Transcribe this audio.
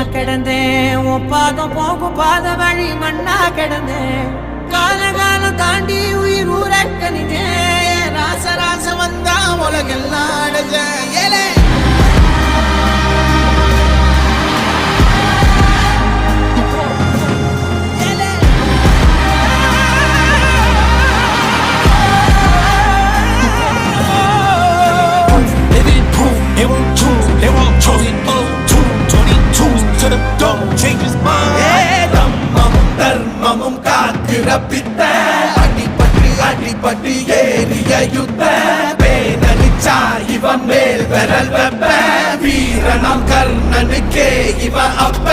கிடந்தேன் உன் பாதம் போகும் பாத வழி மண்ணா கிடந்தேன் காலகாலம் தாண்டி உயிர் ஊரக்கணிதேன் ராச ராச வந்தா உலகெல்லாம் அடைஞ்ச ஏலே அடிபட்டு ஏறிய யுத்த பேனலிச்சா இவன் மேல் விரல் வெப்ப வீரனாம் கர்ணனுக்கே இவன் அப்ப